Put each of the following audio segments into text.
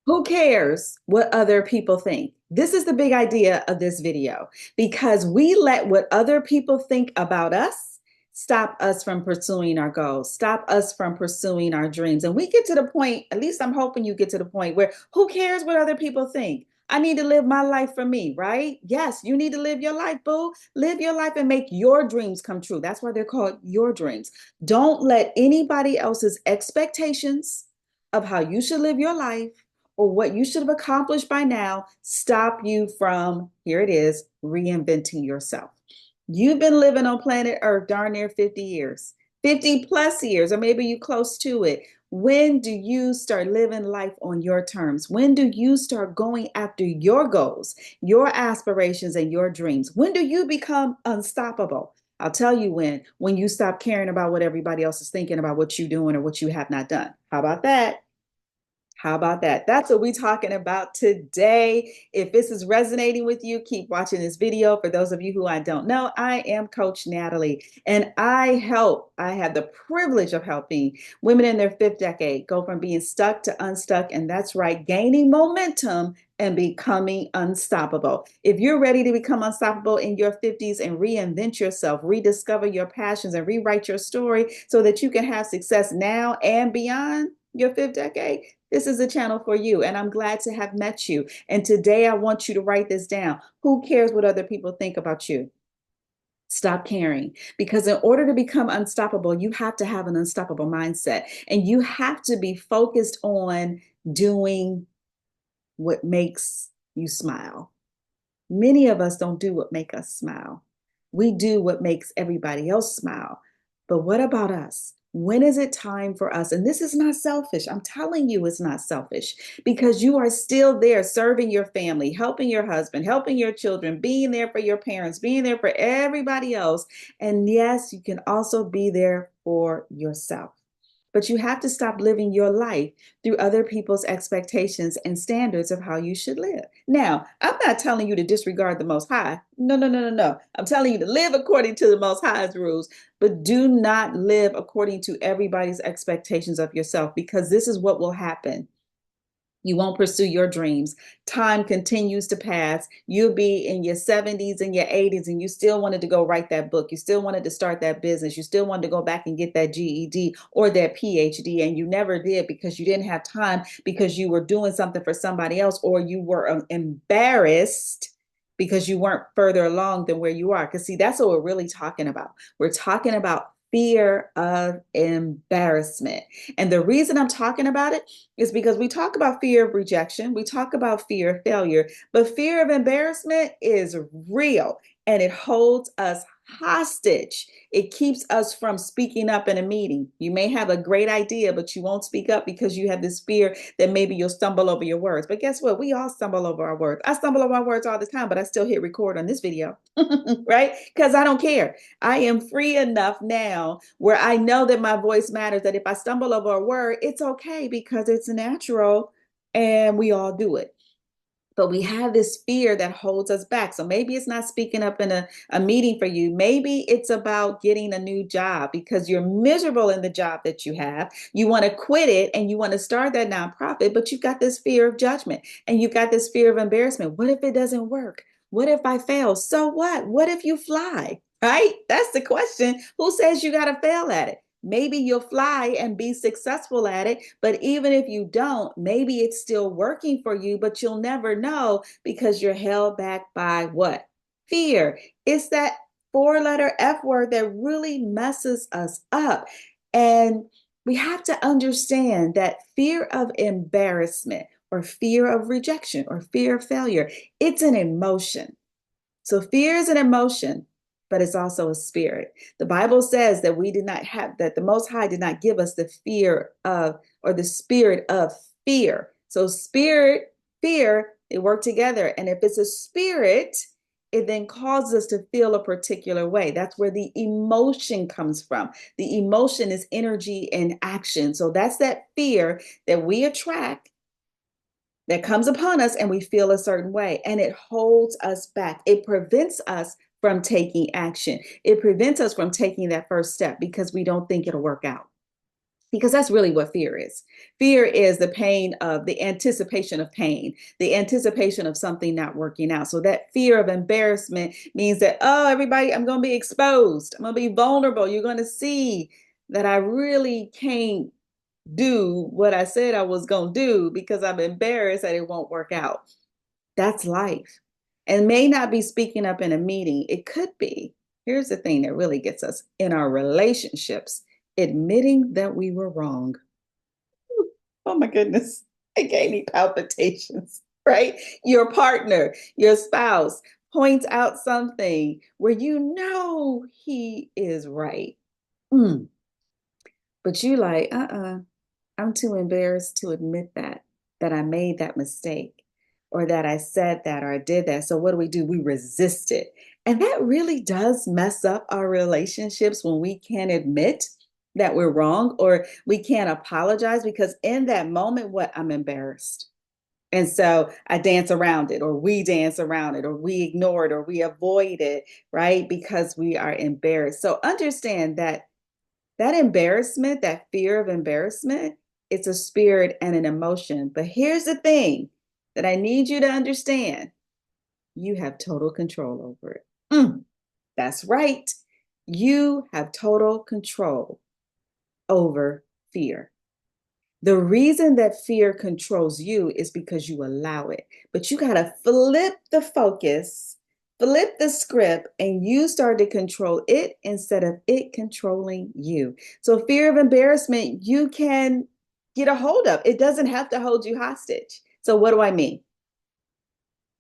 Who cares what other people think? This is the big idea of this video because we let what other people think about us stop us from pursuing our goals, stop us from pursuing our dreams. And we get to the point, at least I'm hoping you get to the point where who cares what other people think? I need to live my life for me, right? Yes, you need to live your life, boo. Live your life and make your dreams come true. That's why they're called your dreams. Don't let anybody else's expectations of how you should live your life or what you should have accomplished by now stop you from, here it is, reinventing yourself. You've been living on planet Earth darn near 50 years, 50 plus years, or maybe you close to it. When do you start living life on your terms? When do you start going after your goals, your aspirations, and your dreams? When do you become unstoppable? I'll tell you when you stop caring about what everybody else is thinking about what you're doing or what you have not done. How about that? How about that? That's what we're talking about today. If this is resonating with you, keep watching this video. For those of you who I don't know, I am Coach Natalie, and I have the privilege of helping women in their fifth decade go from being stuck to unstuck. And that's right, gaining momentum and becoming unstoppable. If you're ready to become unstoppable in your 50s and reinvent yourself, rediscover your passions, and rewrite your story so that you can have success now and beyond your fifth decade, this is a channel for you, and I'm glad to have met you. And today I want you to write this down. Who cares what other people think about you? Stop caring. Because in order to become unstoppable, you have to have an unstoppable mindset, and you have to be focused on doing what makes you smile. Many of us don't do what makes us smile. We do what makes everybody else smile. But what about us? When is it time for us? And this is not selfish. I'm telling you, it's not selfish because you are still there serving your family, helping your husband, helping your children, being there for your parents, being there for everybody else. And yes, you can also be there for yourself. But you have to stop living your life through other people's expectations and standards of how you should live. Now, I'm not telling you to disregard the Most High. No, no, no, no, no. I'm telling you to live according to the Most High's rules, but do not live according to everybody's expectations of yourself, because this is what will happen. You won't pursue your dreams. Time continues to pass. You'll be in your 70s and your 80s, and you still wanted to go write that book. You still wanted to start that business. You still wanted to go back and get that GED or that PhD, and you never did because you didn't have time, because you were doing something for somebody else, or you were embarrassed because you weren't further along than where you are. Because, see, that's what we're really talking about. We're talking about fear of embarrassment. And the reason I'm talking about it is because we talk about fear of rejection, we talk about fear of failure, but fear of embarrassment is real, and it holds us hostage. It keeps us from speaking up in a meeting. You may have a great idea, but you won't speak up because you have this fear that maybe you'll stumble over your words. But guess what? We all stumble over our words. I stumble over my words all the time, but I still hit record on this video, right? Because I don't care. I am free enough now where I know that my voice matters, that if I stumble over a word, it's okay because it's natural and we all do it. But we have this fear that holds us back. So maybe it's not speaking up in a meeting for you. Maybe it's about getting a new job because you're miserable in the job that you have. You want to quit it and you want to start that nonprofit, but you've got this fear of judgment and you've got this fear of embarrassment. What if it doesn't work? What if I fail? So what? What if you fly? Right? That's the question. Who says you got to fail at it? Maybe you'll fly and be successful at it, but even if you don't, maybe it's still working for you, but you'll never know because you're held back by what? Fear. It's that four-letter F word that really messes us up. And we have to understand that fear of embarrassment or fear of rejection or fear of failure, it's an emotion. So fear is an emotion, but it's also a spirit. The Bible says that we did not have, that the Most High did not give us the fear of, or the spirit of fear. So spirit, fear, they work together. And if it's a spirit, it then causes us to feel a particular way. That's where the emotion comes from. The emotion is energy and action. So that's that fear that we attract that comes upon us and we feel a certain way, and it holds us back. It prevents us from taking action. It prevents us from taking that first step because we don't think it'll work out. Because that's really what fear is. Fear is the pain of the anticipation of pain, the anticipation of something not working out. So that fear of embarrassment means that, oh, everybody, I'm going to be exposed. I'm going to be vulnerable. You're going to see that I really can't do what I said I was going to do because I'm embarrassed that it won't work out. That's life. And may not be speaking up in a meeting. It could be. Here's the thing that really gets us in our relationships, admitting that we were wrong. Oh my goodness. It gave me palpitations, right? Your partner, your spouse points out something where you know he is right. Mm. But you like, I'm too embarrassed to admit that I made that mistake or that I said that or I did that. So what do? We resist it. And that really does mess up our relationships when we can't admit that we're wrong or we can't apologize because in that moment, what? I'm embarrassed. And so I dance around it, or we dance around it, or we ignore it, or we avoid it, right? Because we are embarrassed. So understand that embarrassment, that fear of embarrassment, it's a spirit and an emotion. But here's the thing that I need you to understand: you have total control over it. That's right. You have total control over fear. The reason that fear controls you is because you allow it. But you got to flip the focus, flip the script, and you start to control it instead of it controlling you. So, fear of embarrassment, you can get a hold of. It doesn't have to hold you hostage. So, what do I mean?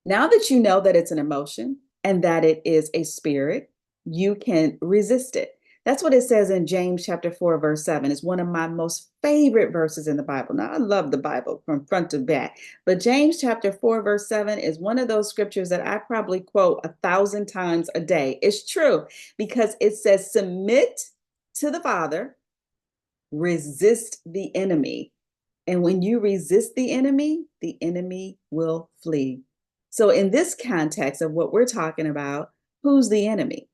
Now that you know that it's an emotion and that it is a spirit, you can resist it. That's what it says in James chapter 4, verse 7. It's one of my most favorite verses in the Bible. Now, I love the Bible from front to back, but James chapter 4, verse 7 is one of those scriptures that I probably quote 1,000 times a day. It's true because it says, submit to the Father, resist the enemy. And when you resist the enemy will flee. So, in this context of what we're talking about, who's the enemy?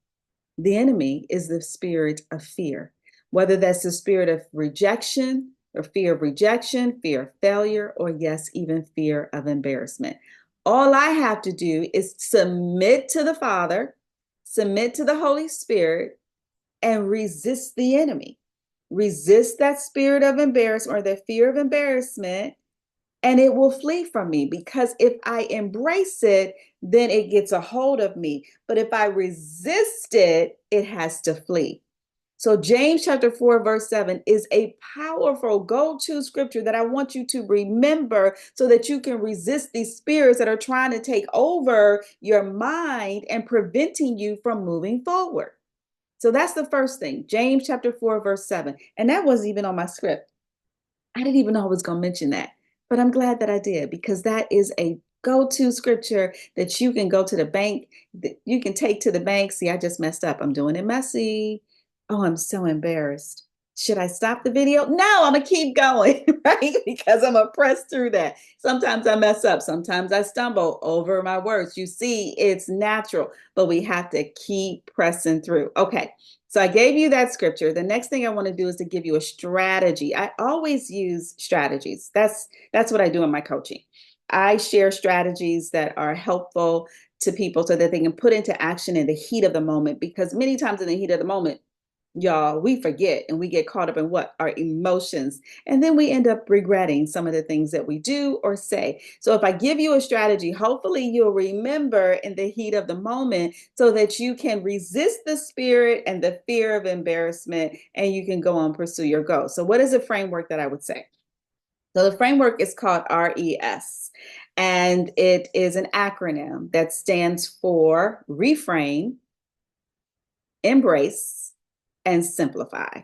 The enemy is the spirit of fear, whether that's the spirit of rejection or fear of rejection, fear of failure, or yes, even fear of embarrassment. All I have to do is submit to the Father, submit to the Holy Spirit, and resist the enemy. Resist that spirit of embarrassment or the fear of embarrassment, and it will flee from me because if I embrace it, then it gets a hold of me. But if I resist it, it has to flee. So James chapter 4, verse 7 is a powerful go-to scripture that I want you to remember so that you can resist these spirits that are trying to take over your mind and preventing you from moving forward. So that's the first thing, James chapter 4, verse 7. And that wasn't even on my script. I didn't even know I was going to mention that, but I'm glad that I did because that is a go-to scripture that you can go to the bank, that you can take to the bank. See, I just messed up. I'm doing it messy. Oh, I'm so embarrassed. Should I stop the video? No, I'm going to keep going, right? Because I'm going to press through that. Sometimes I mess up. Sometimes I stumble over my words. You see, it's natural, but we have to keep pressing through. Okay. So I gave you that scripture. The next thing I want to do is to give you a strategy. I always use strategies. That's what I do in my coaching. I share strategies that are helpful to people so that they can put into action in the heat of the moment because many times in the heat of the moment, y'all, we forget and we get caught up in what? Our emotions. And then we end up regretting some of the things that we do or say. So if I give you a strategy, hopefully you'll remember in the heat of the moment so that you can resist the spirit and the fear of embarrassment and you can go on pursue your goal. So what is a framework that I would say? So the framework is called RES, and it is an acronym that stands for reframe, embrace, and simplify.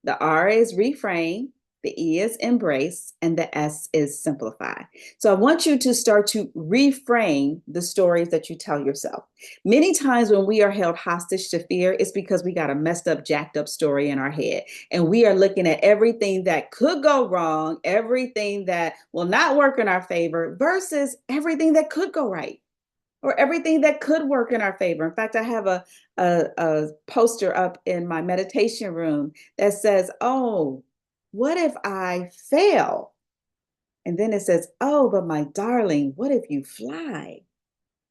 The R is reframe, the E is embrace, and the S is simplify. So I want you to start to reframe the stories that you tell yourself. Many times when we are held hostage to fear, it's because we got a messed up, jacked up story in our head. And we are looking at everything that could go wrong, everything that will not work in our favor versus everything that could go right or everything that could work in our favor. In fact, I have a poster up in my meditation room that says, oh, What if I fail? And then it says, oh, but my darling, what if you fly?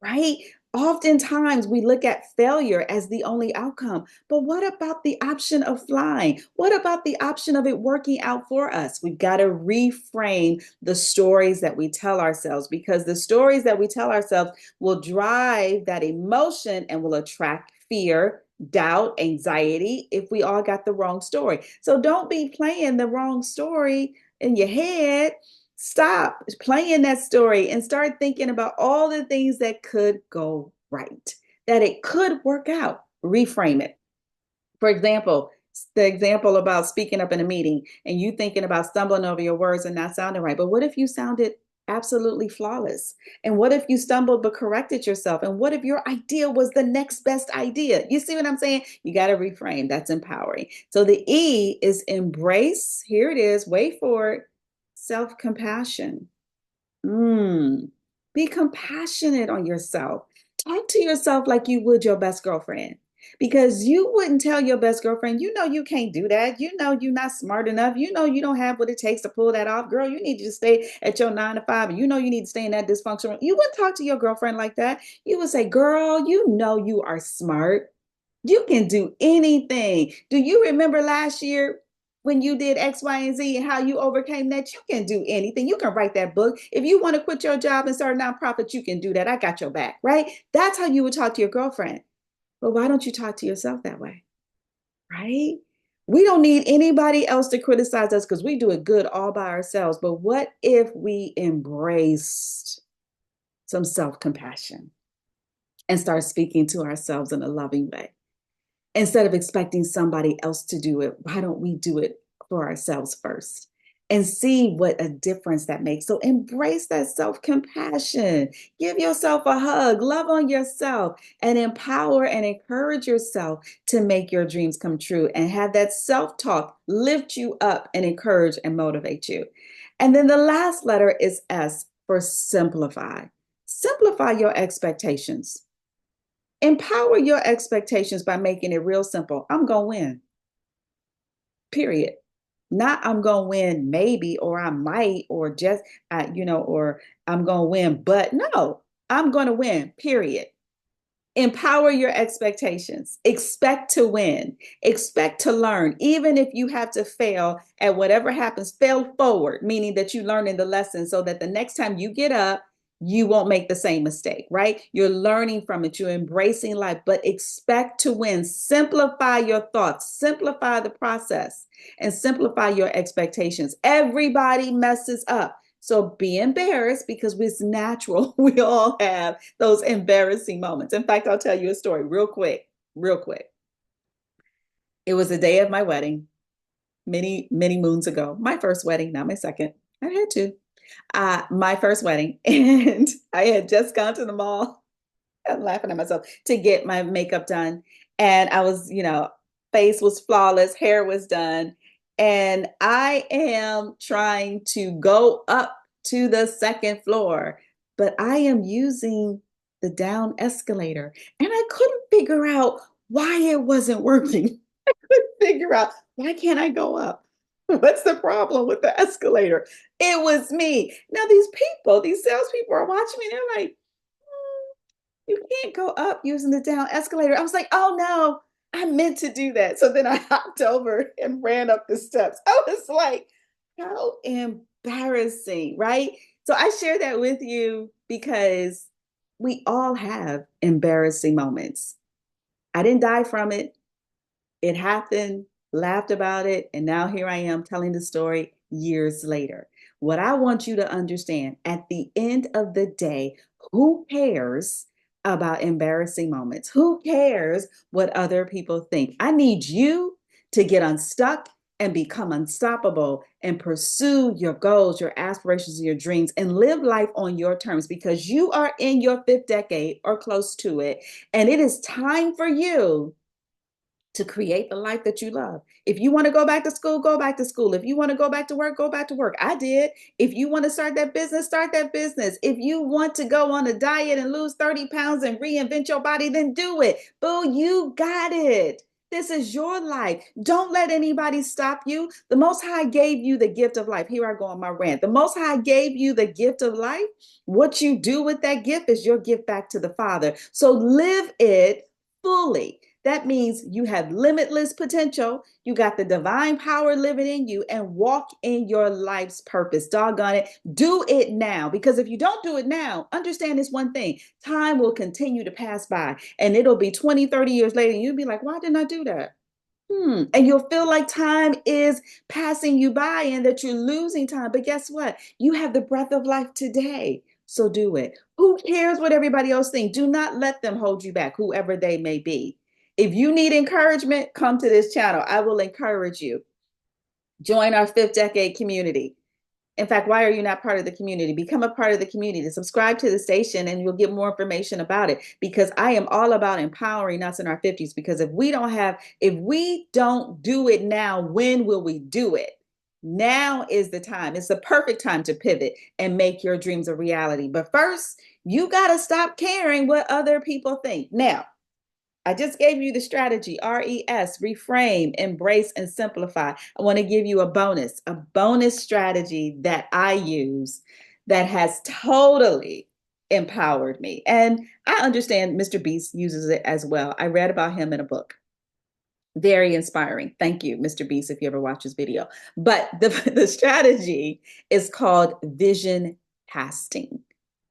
Right? Oftentimes we look at failure as the only outcome. But what about the option of flying? What about the option of it working out for us? We've got to reframe the stories that we tell ourselves, because the stories that we tell ourselves will drive that emotion and will attract fear, doubt, anxiety if we all got the wrong story. So don't be playing the wrong story in your head. Stop playing that story and start thinking about all the things that could go right, that it could work out. Reframe it. For example, the example about speaking up in a meeting and you thinking about stumbling over your words and not sounding right. But what if you sounded absolutely flawless? And what if you stumbled but corrected yourself? And what if your idea was the next best idea? You see what I'm saying? You got to reframe. That's empowering. So the E is embrace. Here it is. Wait for it. Self-compassion. Be compassionate on yourself. Talk to yourself like you would your best girlfriend. Because you wouldn't tell your best girlfriend, you know, you can't do that. You know, you're not smart enough. You know, you don't have what it takes to pull that off. Girl, you need to just stay at your 9 to 5. And you know, you need to stay in that dysfunctional. You wouldn't talk to your girlfriend like that. You would say, girl, you know, you are smart. You can do anything. Do you remember last year when you did X, Y, and Z and how you overcame that? You can do anything. You can write that book. If you want to quit your job and start a nonprofit, you can do that. I got your back, right? That's how you would talk to your girlfriend. But why don't you talk to yourself that way, right? We don't need anybody else to criticize us because we do it good all by ourselves. But what if we embraced some self-compassion and start speaking to ourselves in a loving way? Instead of expecting somebody else to do it, why don't we do it for ourselves first and see what a difference that makes? So embrace that self-compassion. Give yourself a hug, love on yourself, and empower and encourage yourself to make your dreams come true, and have that self-talk lift you up and encourage and motivate you. And then the last letter is S for simplify. Simplify your expectations. Empower your expectations by making it real simple. I'm going to win, period. Not I'm going to win maybe, or I might, or just, or I'm going to win, but no, I'm going to win, period. Empower your expectations. Expect to win. Expect to learn. Even if you have to fail at whatever happens, fail forward, meaning that you learn in the lesson so that the next time you get up, you won't make the same mistake, right? You're learning from it. You're embracing life, but expect to win. Simplify your thoughts, simplify the process, and simplify your expectations. Everybody messes up. So be embarrassed, because it's natural. We all have those embarrassing moments. In fact, I'll tell you a story real quick, real quick. It was the day of my wedding many, many moons ago. My first wedding, not my second. I had two. My first wedding. And I had just gone to the mall. I'm laughing at myself, to get my makeup done. And I was, face was flawless, hair was done. And I am trying to go up to the second floor, but I am using the down escalator. And I couldn't figure out why it wasn't working. I couldn't figure out, why can't I go up? What's the problem with the escalator? It was me. Now, these salespeople are watching me. They're like, you can't go up using the down escalator. I was like, oh no, I meant to do that. So then I hopped over and ran up the steps. I was like, how embarrassing, right? So I share that with you because we all have embarrassing moments. I didn't die from it. It happened, laughed about it, and now here I am telling the story years later. What I want you to understand, at the end of the day, who cares about embarrassing moments? Who cares what other people think? I need you to get unstuck and become unstoppable and pursue your goals, your aspirations, and your dreams, and live life on your terms, because you are in your fifth decade or close to it. And it is time for you to create the life that you love. If you want to go back to school, go back to school. If you want to go back to work, go back to work. I did. If you want to start that business, start that business. If you want to go on a diet and lose 30 pounds and reinvent your body, then do it. Boo, you got it. This is your life. Don't let anybody stop you. The Most High gave you the gift of life. Here I go on my rant. The Most High gave you the gift of life. What you do with that gift is your gift back to the Father. So live it fully. That means you have limitless potential. You got the divine power living in you, and walk in your life's purpose. Doggone it. Do it now. Because if you don't do it now, understand this one thing: time will continue to pass by, and it'll be 20, 30 years later, and you'll be like, why didn't I do that? And you'll feel like time is passing you by and that you're losing time. But guess what? You have the breath of life today. So do it. Who cares what everybody else thinks? Do not let them hold you back, whoever they may be. If you need encouragement, come to this channel. I will encourage you. Join our fifth decade community. In fact, why are you not part of the community? Become a part of the community. Subscribe to the station and you'll get more information about it, because I am all about empowering us in our 50s. Because if we don't do it now, when will we do it? Now is the time. It's the perfect time to pivot and make your dreams a reality. But first, you got to stop caring what other people think. Now, I just gave you the strategy, RES, reframe, embrace, and simplify. I want to give you a bonus strategy that I use that has totally empowered me. And I understand Mr. Beast uses it as well. I read about him in a book. Very inspiring. Thank you, Mr. Beast, if you ever watch this video. But the strategy is called vision casting.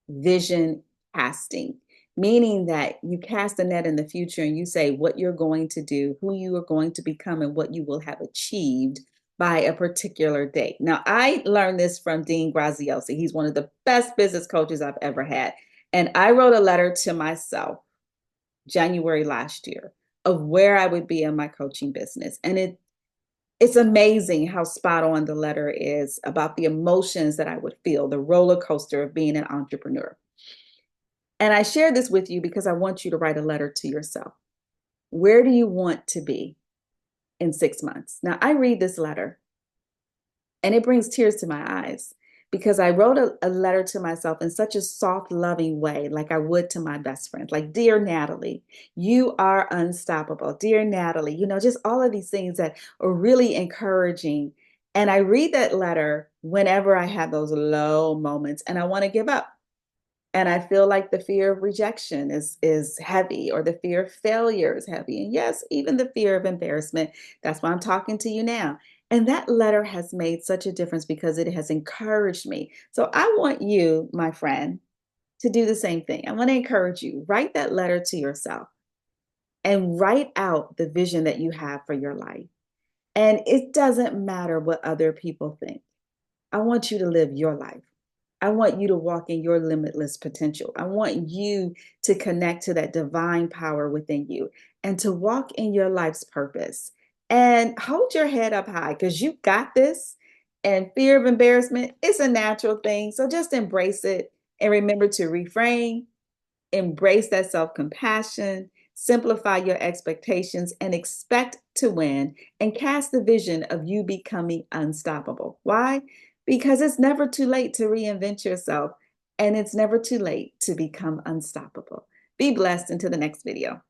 Vision casting, meaning that you cast a net in the future and you say what you're going to do, who you are going to become, and what you will have achieved by a particular date. Now, I learned this from Dean Graziosi. He's one of the best business coaches I've ever had. And I wrote a letter to myself January last year of where I would be in my coaching business. And it's amazing how spot on the letter is about the emotions that I would feel, the roller coaster of being an entrepreneur. And I share this with you because I want you to write a letter to yourself. Where do you want to be in 6 months? Now, I read this letter and it brings tears to my eyes, because I wrote a letter to myself in such a soft, loving way, like I would to my best friend. Like, dear Natalie, you are unstoppable. Dear Natalie, just all of these things that are really encouraging. And I read that letter whenever I have those low moments and I want to give up. And I feel like the fear of rejection is heavy, or the fear of failure is heavy. And yes, even the fear of embarrassment. That's why I'm talking to you now. And that letter has made such a difference because it has encouraged me. So I want you, my friend, to do the same thing. I want to encourage you. Write that letter to yourself and write out the vision that you have for your life. And it doesn't matter what other people think. I want you to live your life. I want you to walk in your limitless potential. I want you to connect to that divine power within you and to walk in your life's purpose. And hold your head up high, because you got this. And fear of embarrassment is a natural thing. So just embrace it and remember to reframe, embrace that self-compassion, simplify your expectations, and expect to win, and cast the vision of you becoming unstoppable. Why? Because it's never too late to reinvent yourself, and it's never too late to become unstoppable. Be blessed until the next video.